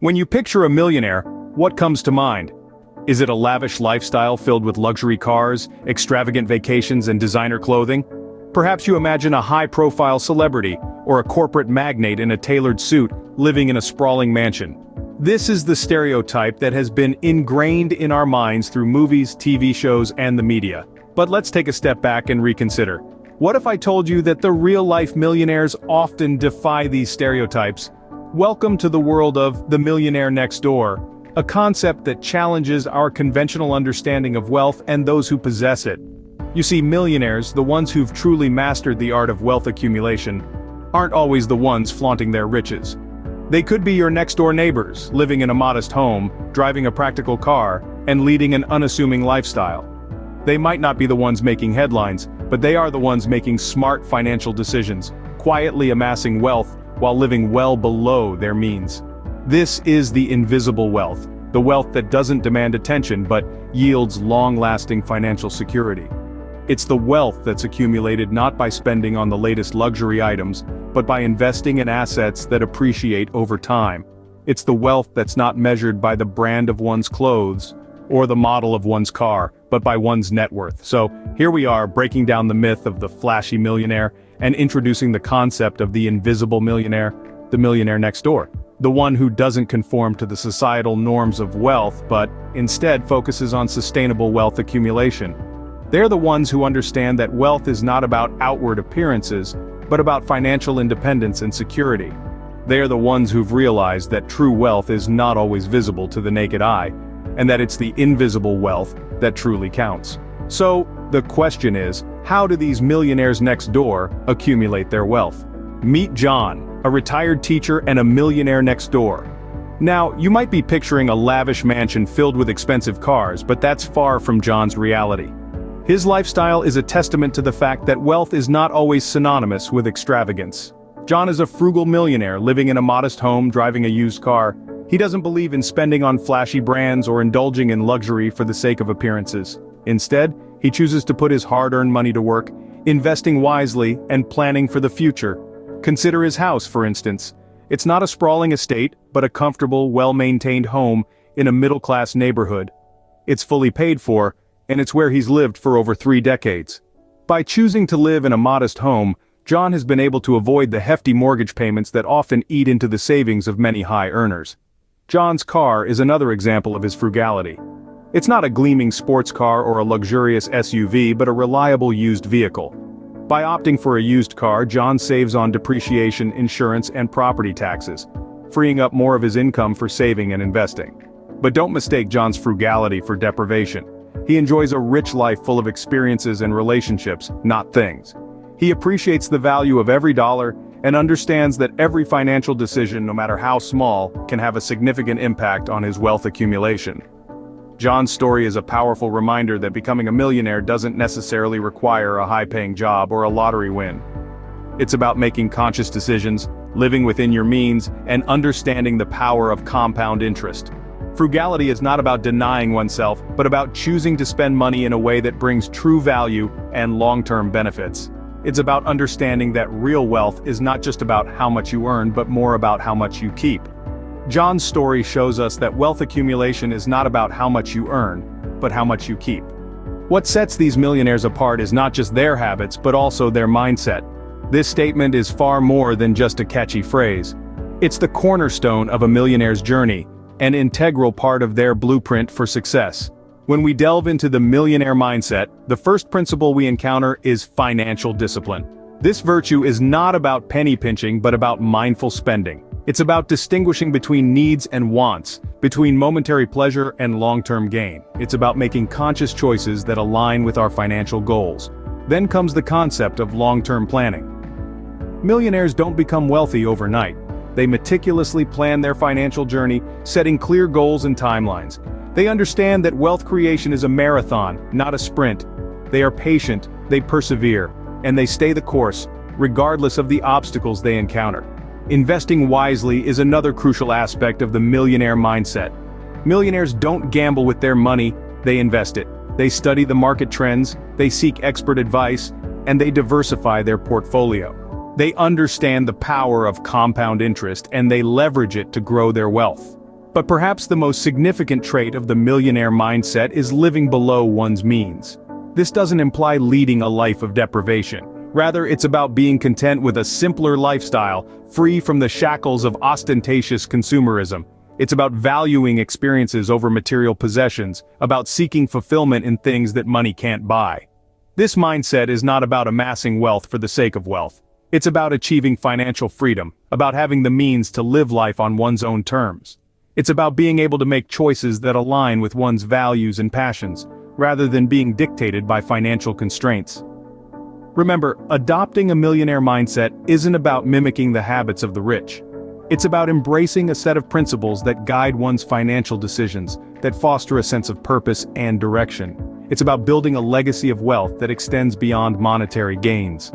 When you picture a millionaire, what comes to mind? Is it a lavish lifestyle filled with luxury cars, extravagant vacations and designer clothing? Perhaps you imagine a high-profile celebrity, or a corporate magnate in a tailored suit, living in a sprawling mansion. This is the stereotype that has been ingrained in our minds through movies, TV shows, and the media. But let's take a step back and reconsider. What if I told you that the real-life millionaires often defy these stereotypes? Welcome to the world of the millionaire next door, a concept that challenges our conventional understanding of wealth and those who possess it. You see, millionaires, the ones who've truly mastered the art of wealth accumulation, aren't always the ones flaunting their riches. They could be your next-door neighbors, living in a modest home, driving a practical car, and leading an unassuming lifestyle. They might not be the ones making headlines, but they are the ones making smart financial decisions, quietly amassing wealth while living well below their means. This is the invisible wealth, the wealth that doesn't demand attention but yields long-lasting financial security. It's the wealth that's accumulated not by spending on the latest luxury items, but by investing in assets that appreciate over time. It's the wealth that's not measured by the brand of one's clothes, or the model of one's car, but by one's net worth. So, here we are breaking down the myth of the flashy millionaire, and introducing the concept of the invisible millionaire, the millionaire next door. The one who doesn't conform to the societal norms of wealth, but instead focuses on sustainable wealth accumulation. They're the ones who understand that wealth is not about outward appearances, but about financial independence and security. They are the ones who've realized that true wealth is not always visible to the naked eye, and that it's the invisible wealth that truly counts. So, the question is, how do these millionaires next door accumulate their wealth? Meet John, a retired teacher and a millionaire next door. Now, you might be picturing a lavish mansion filled with expensive cars, but that's far from John's reality. His lifestyle is a testament to the fact that wealth is not always synonymous with extravagance. John is a frugal millionaire living in a modest home, driving a used car. He doesn't believe in spending on flashy brands or indulging in luxury for the sake of appearances. Instead, he chooses to put his hard-earned money to work, investing wisely and planning for the future. Consider his house, for instance. It's not a sprawling estate, but a comfortable, well-maintained home in a middle-class neighborhood. It's fully paid for, and it's where he's lived for over 3 decades. By choosing to live in a modest home, John has been able to avoid the hefty mortgage payments that often eat into the savings of many high earners. John's car is another example of his frugality. It's not a gleaming sports car or a luxurious SUV, but a reliable used vehicle. By opting for a used car, John saves on depreciation, insurance, and property taxes, freeing up more of his income for saving and investing. But don't mistake John's frugality for deprivation. He enjoys a rich life full of experiences and relationships, not things. He appreciates the value of every dollar and understands that every financial decision, no matter how small, can have a significant impact on his wealth accumulation. John's story is a powerful reminder that becoming a millionaire doesn't necessarily require a high-paying job or a lottery win. It's about making conscious decisions, living within your means, and understanding the power of compound interest. Frugality is not about denying oneself, but about choosing to spend money in a way that brings true value and long-term benefits. It's about understanding that real wealth is not just about how much you earn, but more about how much you keep. John's story shows us that wealth accumulation is not about how much you earn, but how much you keep. What sets these millionaires apart is not just their habits, but also their mindset. This statement is far more than just a catchy phrase. It's the cornerstone of a millionaire's journey, an integral part of their blueprint for success. When we delve into the millionaire mindset, the first principle we encounter is financial discipline. This virtue is not about penny pinching, but about mindful spending. It's about distinguishing between needs and wants, between momentary pleasure and long-term gain. It's about making conscious choices that align with our financial goals. Then comes the concept of long-term planning. Millionaires don't become wealthy overnight. They meticulously plan their financial journey, setting clear goals and timelines. They understand that wealth creation is a marathon, not a sprint. They are patient, they persevere, and they stay the course, regardless of the obstacles they encounter. Investing wisely is another crucial aspect of the millionaire mindset. Millionaires don't gamble with their money, they invest it. They study the market trends, they seek expert advice, and they diversify their portfolio. They understand the power of compound interest, and they leverage it to grow their wealth. But perhaps the most significant trait of the millionaire mindset is living below one's means. This doesn't imply leading a life of deprivation. Rather, it's about being content with a simpler lifestyle, free from the shackles of ostentatious consumerism. It's about valuing experiences over material possessions, about seeking fulfillment in things that money can't buy. This mindset is not about amassing wealth for the sake of wealth. It's about achieving financial freedom, about having the means to live life on one's own terms. It's about being able to make choices that align with one's values and passions, rather than being dictated by financial constraints. Remember, adopting a millionaire mindset isn't about mimicking the habits of the rich. It's about embracing a set of principles that guide one's financial decisions, that foster a sense of purpose and direction. It's about building a legacy of wealth that extends beyond monetary gains.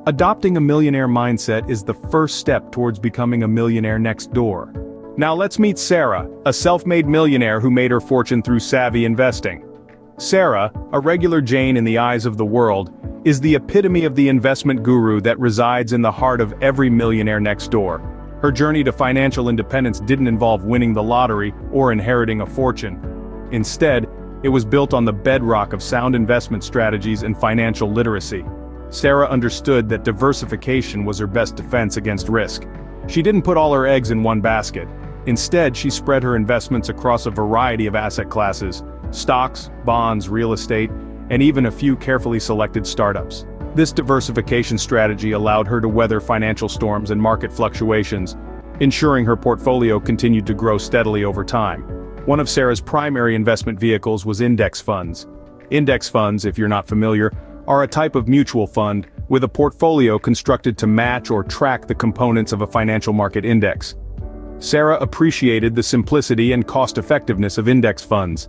Adopting a millionaire mindset is the first step towards becoming a millionaire next door. Now let's meet Sarah, a self-made millionaire who made her fortune through savvy investing. Sarah, a regular Jane in the eyes of the world, is the epitome of the investment guru that resides in the heart of every millionaire next door. Her journey to financial independence didn't involve winning the lottery or inheriting a fortune. Instead, it was built on the bedrock of sound investment strategies and financial literacy. Sarah understood that diversification was her best defense against risk. She didn't put all her eggs in one basket. Instead, she spread her investments across a variety of asset classes: stocks, bonds, real estate, and even a few carefully selected startups. This diversification strategy allowed her to weather financial storms and market fluctuations, ensuring her portfolio continued to grow steadily over time. One of Sarah's primary investment vehicles was index funds. Index funds, if you're not familiar, are a type of mutual fund with a portfolio constructed to match or track the components of a financial market index. Sarah appreciated the simplicity and cost-effectiveness of index funds.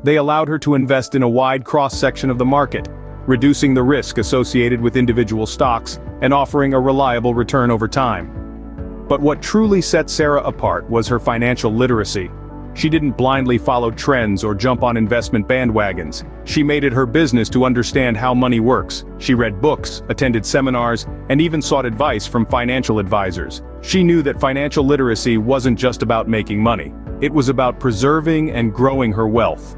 They allowed her to invest in a wide cross-section of the market, reducing the risk associated with individual stocks and offering a reliable return over time. But what truly set Sarah apart was her financial literacy. She didn't blindly follow trends or jump on investment bandwagons. She made it her business to understand how money works. She read books, attended seminars, and even sought advice from financial advisors. She knew that financial literacy wasn't just about making money. It was about preserving and growing her wealth.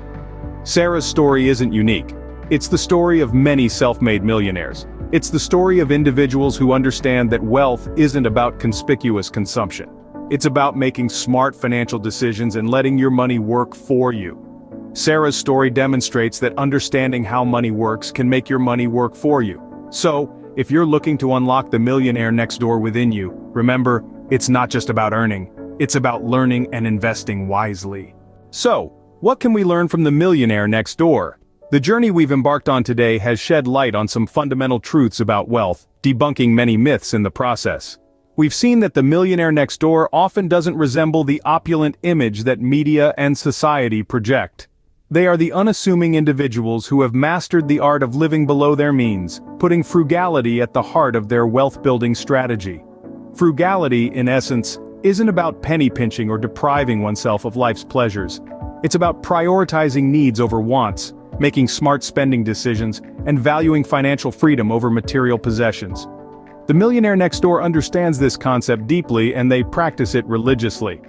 Sarah's story isn't unique. It's the story of many self-made millionaires. It's the story of individuals who understand that wealth isn't about conspicuous consumption. It's about making smart financial decisions and letting your money work for you. Sarah's story demonstrates that understanding how money works can make your money work for you. So, if you're looking to unlock the millionaire next door within you, remember, it's not just about earning, it's about learning and investing wisely. So, what can we learn from the millionaire next door? The journey we've embarked on today has shed light on some fundamental truths about wealth, debunking many myths in the process. We've seen that the millionaire next door often doesn't resemble the opulent image that media and society project. They are the unassuming individuals who have mastered the art of living below their means, putting frugality at the heart of their wealth-building strategy. Frugality, in essence, isn't about penny pinching or depriving oneself of life's pleasures. It's about prioritizing needs over wants, making smart spending decisions, and valuing financial freedom over material possessions. The millionaire next door understands this concept deeply, and they practice it religiously.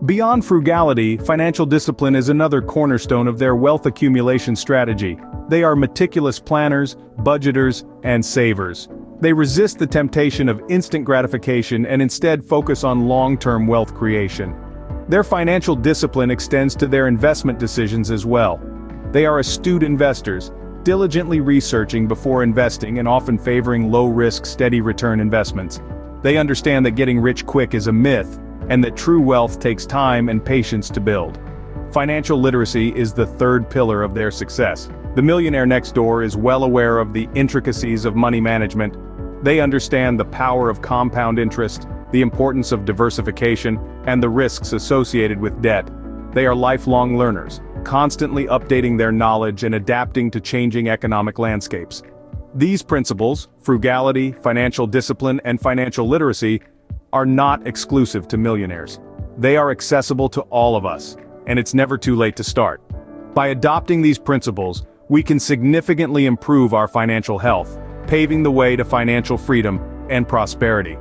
Beyond frugality, financial discipline is another cornerstone of their wealth accumulation strategy. They are meticulous planners, budgeters, and savers. They resist the temptation of instant gratification and instead focus on long-term wealth creation. Their financial discipline extends to their investment decisions as well. They are astute investors, diligently researching before investing and often favoring low-risk, steady-return investments. They understand that getting rich quick is a myth, and that true wealth takes time and patience to build. Financial literacy is the third pillar of their success. The millionaire next door is well aware of the intricacies of money management. They understand the power of compound interest, the importance of diversification, and the risks associated with debt. They are lifelong learners, constantly updating their knowledge and adapting to changing economic landscapes. These principles, frugality, financial discipline, and financial literacy, are not exclusive to millionaires. They are accessible to all of us, and it's never too late to start. By adopting these principles, we can significantly improve our financial health, paving the way to financial freedom and prosperity.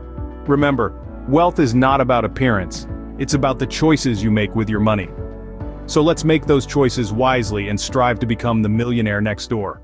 Remember, wealth is not about appearance, It's about the choices you make with your money. So let's make those choices wisely and strive to become the millionaire next door.